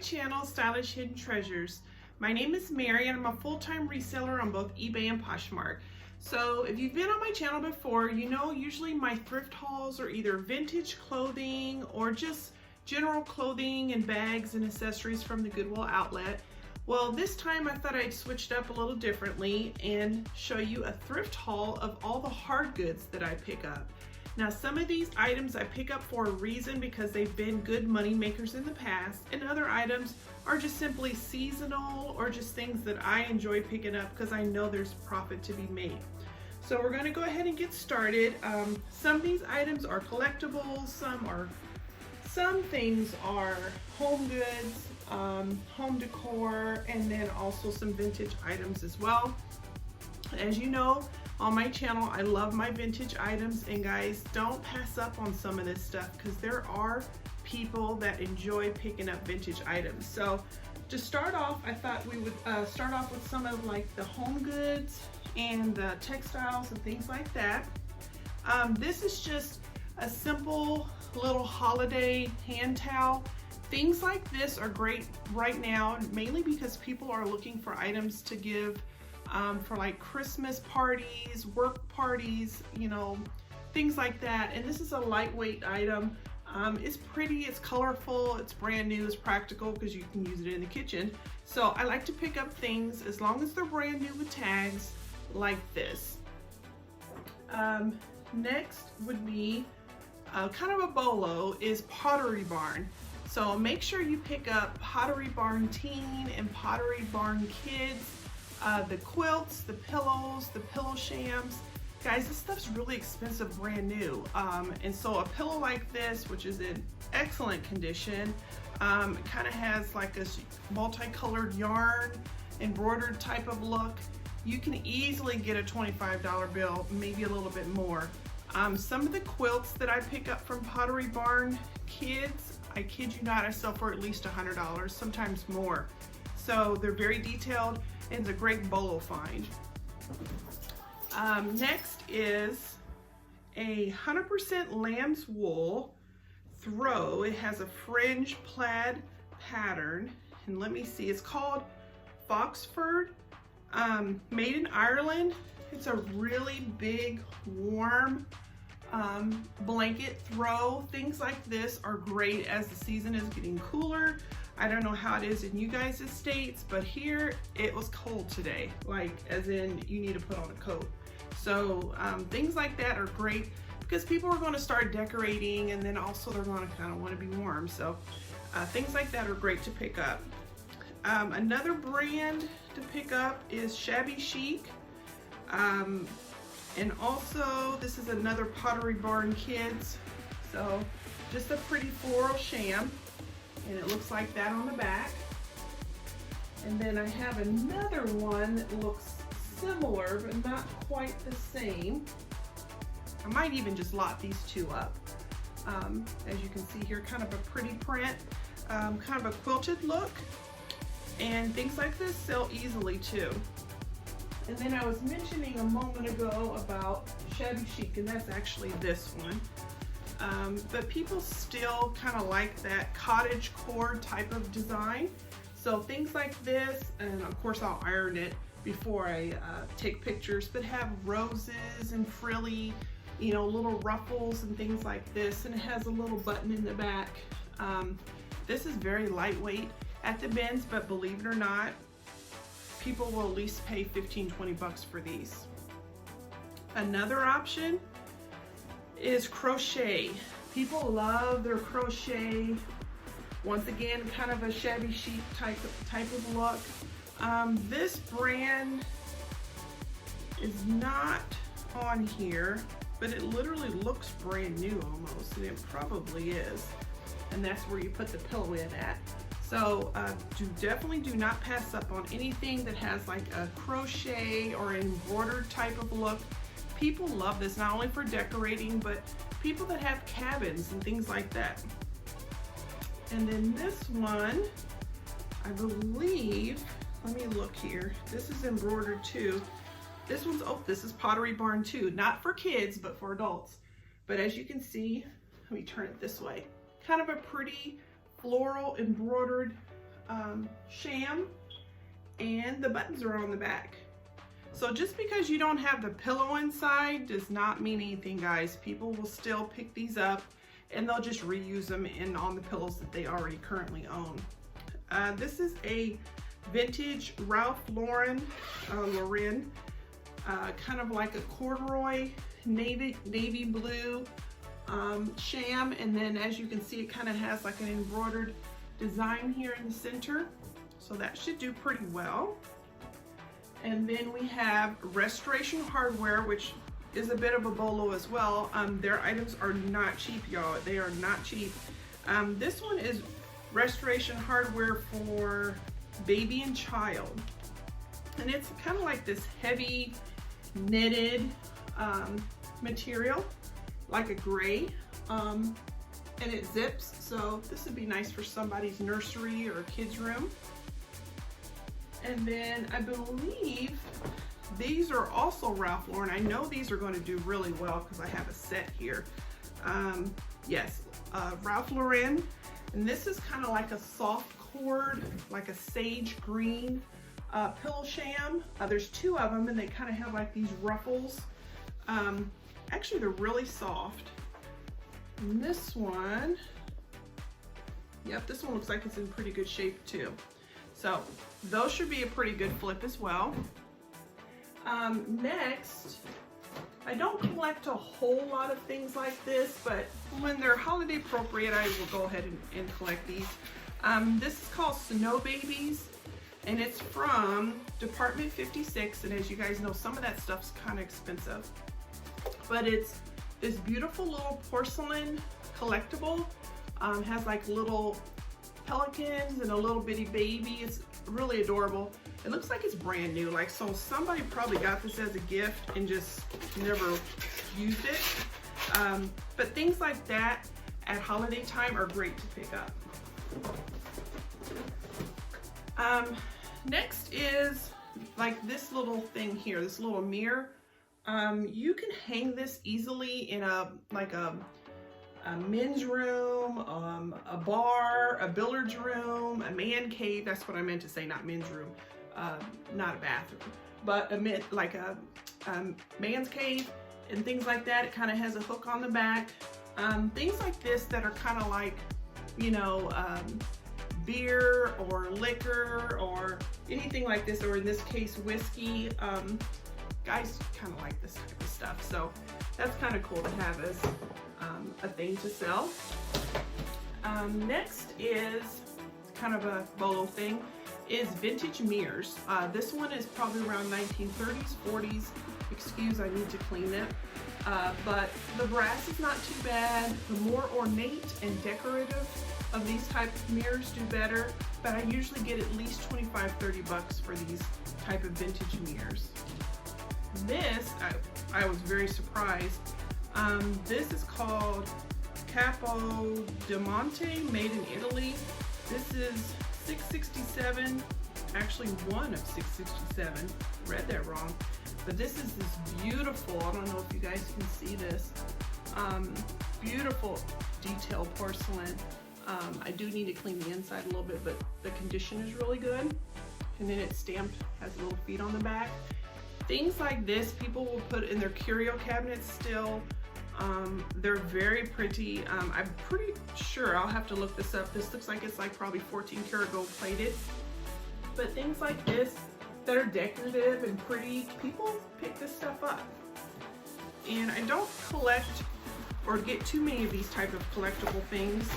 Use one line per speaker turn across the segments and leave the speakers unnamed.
channel, Stylish Hidden Treasures. My name is Mary and I'm a full-time reseller on both eBay and Poshmark. So if you've been on my channel before, you know usually my thrift hauls are either vintage clothing or just general clothing and bags and accessories from the Goodwill outlet. Well, this time I thought I'd switched up a little differently and show you a thrift haul of all the hard goods that I pick up. Now, some of these items I pick up for a reason because they've been good money makers in the past, and other items are just simply seasonal or just things that I enjoy picking up because I know there's profit to be made. So we're going to go ahead and get started. Some of these items are collectibles, some things are home goods, home decor, and then also some vintage items as well. As you know, on my channel, I love my vintage items, and guys, don't pass up on some of this stuff because there are people that enjoy picking up vintage items. So to start off, I thought we would start off with some of like the home goods and the textiles and things like that. This is just a simple little holiday hand towel. Things like this are great right now, mainly because people are looking for items to give for like Christmas parties, work parties, you know, things like that. And this is a lightweight item. It's pretty, it's colorful, it's brand new, it's practical because you can use it in the kitchen. So I like to pick up things as long as they're brand new with tags like this. Next would be kind of a BOLO is Pottery Barn. So make sure you pick up Pottery Barn Teen and Pottery Barn Kids. The quilts, the pillows, the pillow shams. Guys, this stuff's really expensive brand new. And so a pillow like this, which is in excellent condition, it kind of has like this multicolored yarn, embroidered type of look. You can easily get a $25 bill, maybe a little bit more. Some of the quilts that I pick up from Pottery Barn Kids, I kid you not, I sell for at least $100, sometimes more. So they're very detailed. It's a great BOLO find. Next is a 100% lamb's wool throw. It has a fringe plaid pattern, and let me see, it's called Foxford, made in Ireland. It's a really big, warm blanket throw. Things like this are great as the season is getting cooler. I don't know how it is in you guys' states, but here it was cold today, like as in you need to put on a coat. So things like that are great because people are going to start decorating, and then also they're going to kind of want to be warm. So things like that are great to pick up. Another brand to pick up is Shabby Chic. And also this is another Pottery Barn Kids. So just a pretty floral sham. And it looks like that on the back. And then I have another one that looks similar but not quite the same. I might even just lot these two up. As you can see here, kind of a pretty print, kind of a quilted look. And things like this sell easily too. And then I was mentioning a moment ago about Shabby Chic, and that's actually this one. But people still kind of like that cottage core type of design. So things like this, and of course I'll iron it before I take pictures, but have roses and frilly, you know, little ruffles and things like this. And it has a little button in the back. This is very lightweight at the bins, but believe it or not, people will at least pay 15-20 bucks for these. Another option is crochet. People love their crochet. Once again, kind of a Shabby Chic type of look. This brand is not on here, but it literally looks brand new almost, and it probably is. And that's where you put the pillow in at. So definitely do not pass up on anything that has like a crochet or embroidered type of look. People love this, not only for decorating, but people that have cabins and things like that. And then this one, I believe, let me look here. This is embroidered too. This one's, oh, this is Pottery Barn too. Not for kids, but for adults. But as you can see, let me turn it this way. Kind of a pretty floral embroidered sham, and the buttons are on the back. So just because you don't have the pillow inside does not mean anything, guys. People will still pick these up and they'll just reuse them on the pillows that they already currently own. This is a vintage Ralph Lauren, kind of like a corduroy navy blue sham, and then as you can see, it kind of has like an embroidered design here in the center, so that should do pretty well. And then we have Restoration Hardware, which is a bit of a BOLO as well. Their items are not cheap, y'all. They are not cheap. This one is Restoration Hardware for baby and child, and it's kind of like this heavy knitted material, like a gray, and it zips, so this would be nice for somebody's nursery or kids room. And then I believe these are also Ralph Lauren. I know these are going to do really well because I have a set here. Yes, Ralph Lauren, and this is kind of like a soft cord, like a sage green pillow sham. There's two of them, and they kind of have like these ruffles. Actually, they're really soft. And this one, yep, this one looks like it's in pretty good shape too. So those should be a pretty good flip as well. Next, I don't collect a whole lot of things like this, but when they're holiday appropriate, I will go ahead and collect these. This is called Snow Babies, and it's from Department 56, and as you guys know, some of that stuff's kind of expensive. But it's this beautiful little porcelain collectible. Has like little pelicans and a little bitty baby. It's really adorable. It looks like it's brand new, like, so somebody probably got this as a gift and just never used it. But things like that at holiday time are great to pick up. Next is like this little thing here, this little mirror. You can hang this easily in a men's room, a bar, a billiards room, a man cave. That's what I meant to say, not men's room, not a bathroom, but a man's cave and things like that. It kind of has a hook on the back. Things like this that are kind of like, you know, beer or liquor or anything like this, or in this case, whiskey. Guys kind of like this type of stuff, so that's kind of cool to have as a thing to sell. Next is kind of a BOLO thing, is vintage mirrors. This one is probably around 1930s, 40s. Excuse, I need to clean it. But the brass is not too bad. The more ornate and decorative of these type of mirrors do better, but I usually get at least 25-30 bucks for these type of vintage mirrors. This, I was very surprised. This is called Capo di Monte, made in Italy. This is $667, actually one of $667. Read that wrong. But this is this beautiful, I don't know if you guys can see this, beautiful detailed porcelain. I do need to clean the inside a little bit, but the condition is really good. And then it's stamped, has little feet on the back. Things like this, people will put in their curio cabinets still. They're very pretty. I'm pretty sure, I'll have to look this up. This looks like it's like probably 14 karat gold plated. But things like this that are decorative and pretty, people pick this stuff up. And I don't collect or get too many of these type of collectible things.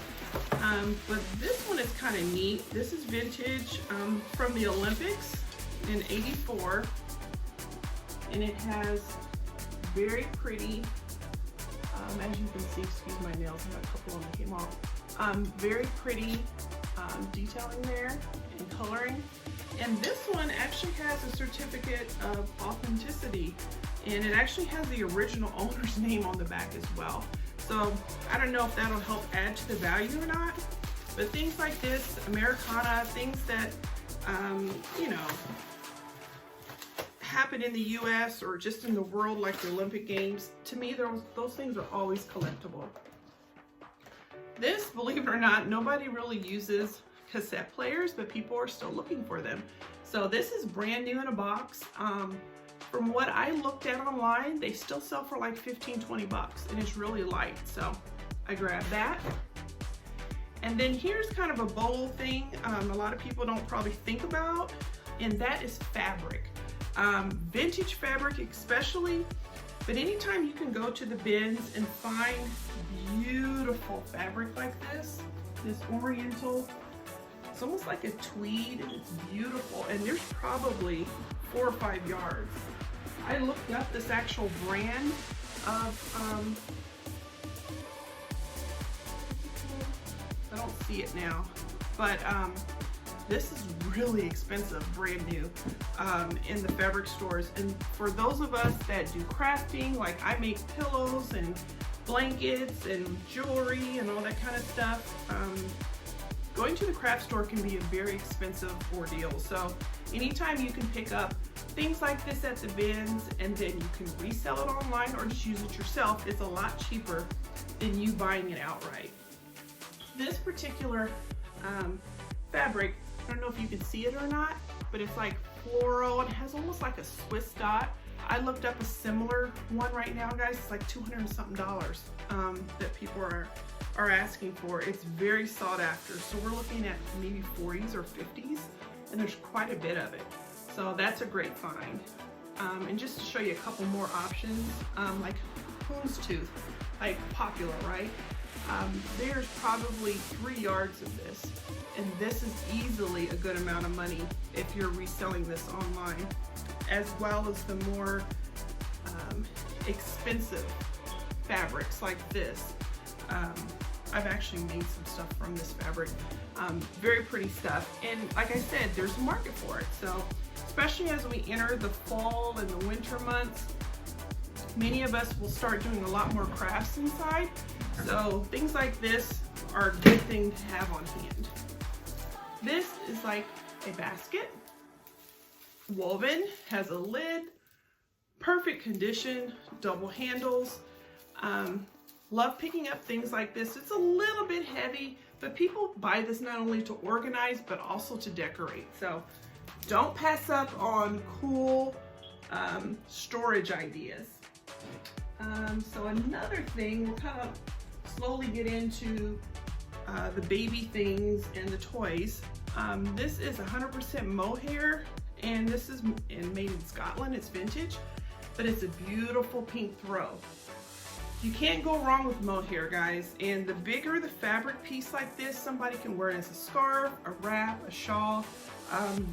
But this one is kind of neat. This is vintage from the Olympics in '84. And it has very pretty, as you can see, excuse my nails, I have a couple of them that came off. Very pretty detailing there and coloring. And this one actually has a certificate of authenticity, and it actually has the original owner's name on the back as well. So I don't know if that'll help add to the value or not, but things like this, Americana, things that, you know, happen in the US or just in the world, like the Olympic Games, to me those things are always collectible. This, believe it or not, nobody really uses cassette players, but people are still looking for them. So this is brand new in a box. From what I looked at online, they still sell for like 15-20 bucks, and it's really light. So I grabbed that. And then here's kind of a BOLO thing a lot of people don't probably think about, and that is fabric. Vintage fabric especially, but anytime you can go to the bins and find beautiful fabric like this oriental, it's almost like a tweed, and it's beautiful, and there's probably 4 or 5 yards. I looked up this actual brand of, I don't see it now, but this is really expensive, brand new, in the fabric stores. And for those of us that do crafting, like I make pillows and blankets and jewelry and all that kind of stuff, going to the craft store can be a very expensive ordeal. So anytime you can pick up things like this at the bins and then you can resell it online or just use it yourself, it's a lot cheaper than you buying it outright. This particular fabric, I don't know if you can see it or not, but it's like floral and has almost like a Swiss dot. I looked up a similar one right now, guys. It's like $200 and something that people are asking for. It's very sought after. So we're looking at maybe 40s or 50s, and there's quite a bit of it. So that's a great find. And just to show you a couple more options, like houndstooth, like popular, right? There's probably 3 yards of this, and this is easily a good amount of money if you're reselling this online, as well as the more expensive fabrics like this. I've actually made some stuff from this fabric. Very pretty stuff, and like I said, there's a market for it. So especially as we enter the fall and the winter months, many of us will start doing a lot more crafts inside. So things like this are a good thing to have on hand. This is like a basket, woven, has a lid, perfect condition, double handles. Love picking up things like this. It's a little bit heavy, but people buy this not only to organize, but also to decorate. So don't pass up on cool storage ideas. So another thing, we'll kind of slowly get into the baby things and the toys. This is 100% mohair, and this is made in Scotland. It's vintage, but it's a beautiful pink throw. You can't go wrong with mohair, guys. And the bigger the fabric piece like this, somebody can wear it as a scarf, a wrap, a shawl.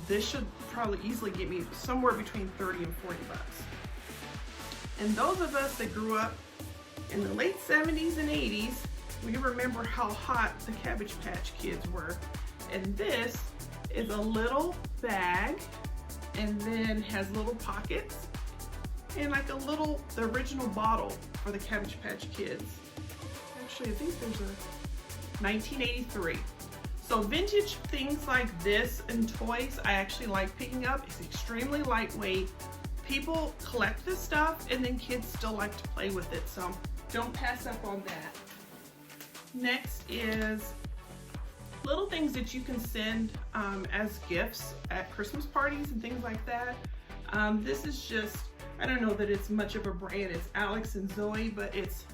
This should probably easily get me somewhere between 30 and 40 bucks. And those of us that grew up in the late 70s and 80s, we remember how hot the Cabbage Patch Kids were. And this is a little bag, and then has little pockets, and like the original bottle for the Cabbage Patch Kids. Actually, I think there's a 1983. So vintage things like this and toys, I actually like picking up. It's extremely lightweight. People collect this stuff, and then kids still like to play with it. So don't pass up on that. Next is little things that you can send as gifts at Christmas parties and things like that. This is just, I don't know that it's much of a brand. It's Alex and Zoe, but it's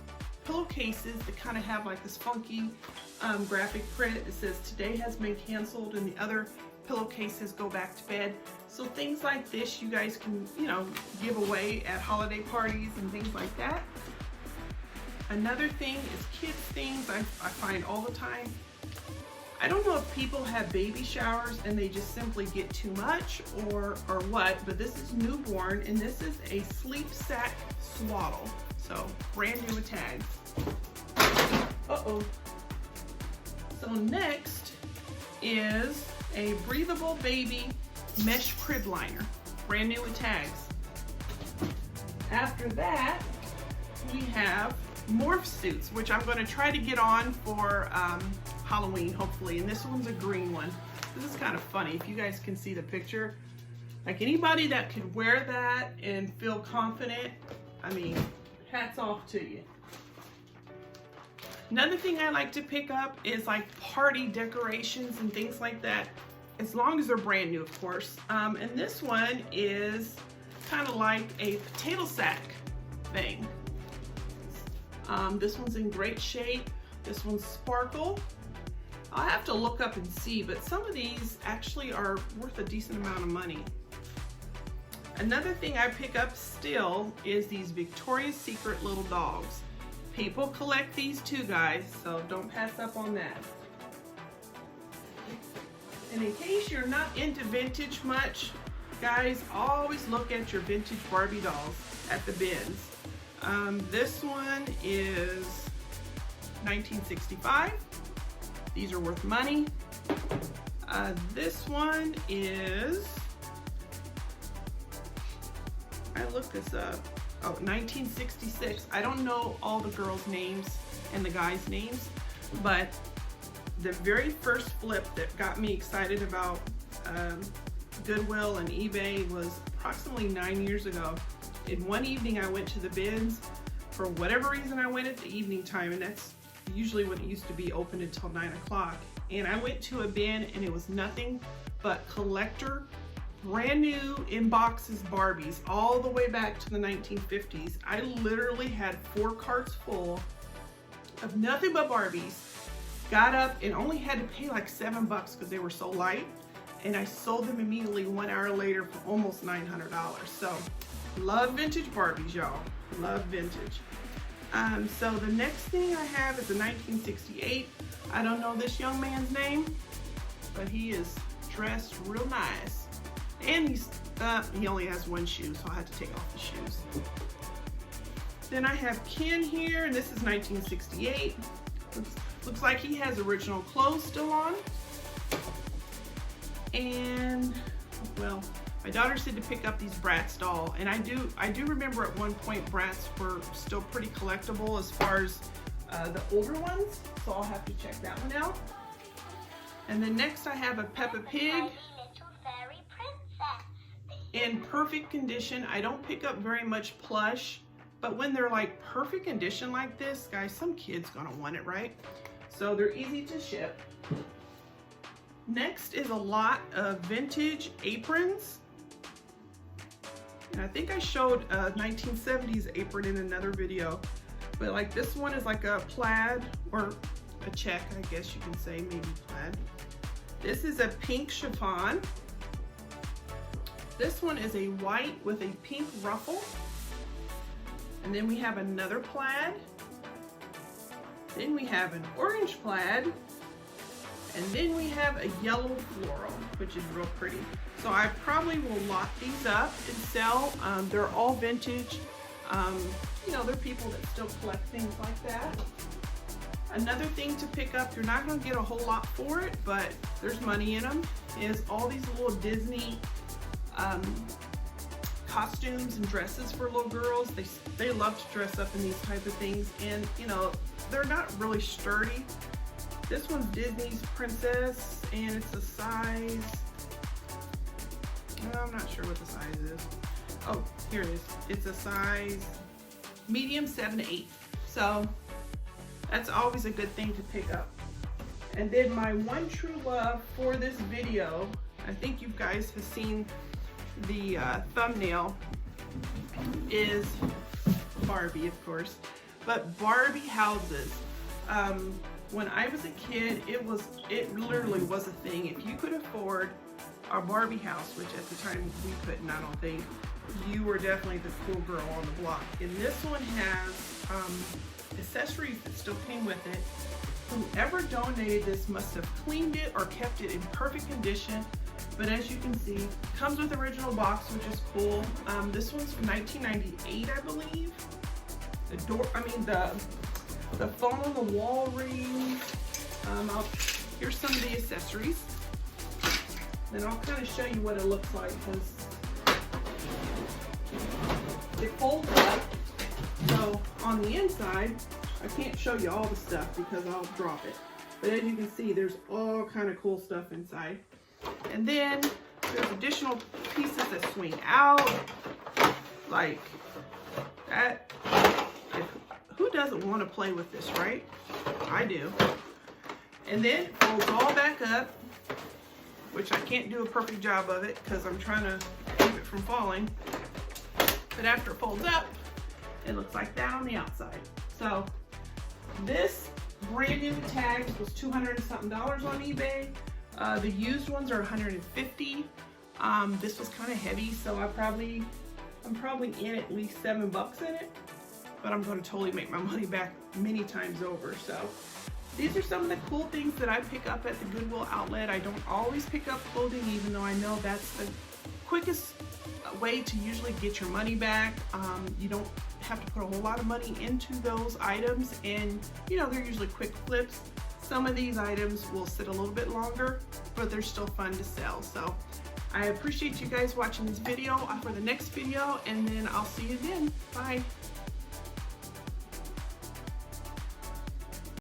pillowcases that kind of have like this funky graphic print. It says today has been canceled, and the other pillowcases go back to bed. So things like this you guys can, give away at holiday parties and things like that. Another thing is kids things I find all the time. I don't know if people have baby showers and they just simply get too much or what, but this is newborn, and this is a sleep sack swaddle. So brand new with tags. Uh-oh. So next is a breathable baby mesh crib liner. Brand new with tags. After that, we have morph suits, which I'm going to try to get on for Halloween, hopefully. And this one's a green one. This is kind of funny. If you guys can see the picture, like anybody that could wear that and feel confident, I mean, hats off to you. Another thing I like to pick up is like party decorations and things like that, as long as they're brand new, of course. And this one is kind of like a potato sack thing. This one's in great shape. This one's sparkle. I'll have to look up and see, but some of these actually are worth a decent amount of money. Another thing I pick up still is these Victoria's Secret little dogs. People collect these too, guys, so don't pass up on that. And in case you're not into vintage much, guys, always look at your vintage Barbie dolls at the bins. This one is 1965. These are worth money. This one is, I looked this up, oh, 1966. I don't know all the girls' names and the guys' names, but the very first flip that got me excited about Goodwill and eBay was approximately 9 years ago. In one evening I went to the bins. For whatever reason I went at the evening time, and that's usually when it used to be open until 9 o'clock. And I went to a bin and it was nothing but collector, brand new in boxes Barbies, all the way back to the 1950s. I literally had 4 carts full of nothing but Barbies. Got up and only had to pay like $7 because they were so light. And I sold them immediately 1 hour later for almost $900. So love vintage Barbies, y'all. Love vintage. So the next thing I have is a 1968. I don't know this young man's name, but he is dressed real nice. And he only has 1 shoe, so I had to take off the shoes. Then I have Ken here, and this is 1968. Looks like he has original clothes still on. And, well, my daughter said to pick up these Bratz doll, and I do remember at one point Bratz were still pretty collectible as far as the older ones, so I'll have to check that one out. And then next I have a Peppa Pig in perfect condition. I don't pick up very much plush, but when they're like perfect condition like this, guys, some kid's gonna want it, right? So they're easy to ship. Next is a lot of vintage aprons. And I think I showed a 1970s apron in another video, but like this one is like a plaid or a check, I guess you can say, maybe plaid. This is a pink chiffon. This one is a white with a pink ruffle. And then we have another plaid. Then we have an orange plaid. And then we have a yellow floral, which is real pretty. So I probably will lock these up and sell. They're all vintage. You know, they're people that still collect things like that. Another thing to pick up, you're not gonna get a whole lot for it, but there's money in them, is all these little Disney costumes and dresses for little girls. They love to dress up in these type of things, and you know, they're not really sturdy. This one's Disney's Princess, and it's a size, I'm not sure what the size is. Oh, here it is. It's a size medium 7 to 8. So that's always a good thing to pick up. And then my one true love for this video, I think you guys have seen the thumbnail, is Barbie, of course, but Barbie houses. When I was a kid, it literally was a thing. If you could afford a Barbie house, which at the time we couldn't, I don't think, you were definitely the cool girl on the block. And this one has accessories that still came with it. Whoever donated this must have cleaned it or kept it in perfect condition. But as you can see, comes with original box, which is cool. This one's from 1998, I believe. The door, the phone on the wall ring. Here's some of the accessories. Then I'll kind of show you what it looks like, because it folds up. So on the inside, I can't show you all the stuff because I'll drop it. But as you can see, there's all kind of cool stuff inside. And then there's additional pieces that swing out, like that. Who doesn't want to play with this, right? I do. And then it folds all back up, which I can't do a perfect job of it because I'm trying to keep it from falling. But after it folds up, it looks like that on the outside. So this brand new tags was $200 and something on eBay. The used ones are $150. This was kind of heavy, so I'm probably in at least $7 in it, but I'm going to totally make my money back many times over. So these are some of the cool things that I pick up at the Goodwill outlet. I don't always pick up clothing, even though I know that's the quickest way to usually get your money back. You don't have to put a whole lot of money into those items, and you know, they're usually quick flips. Some of these items will sit a little bit longer, but they're still fun to sell. So I appreciate you guys watching this video. For the next video, and then I'll see you then. Bye.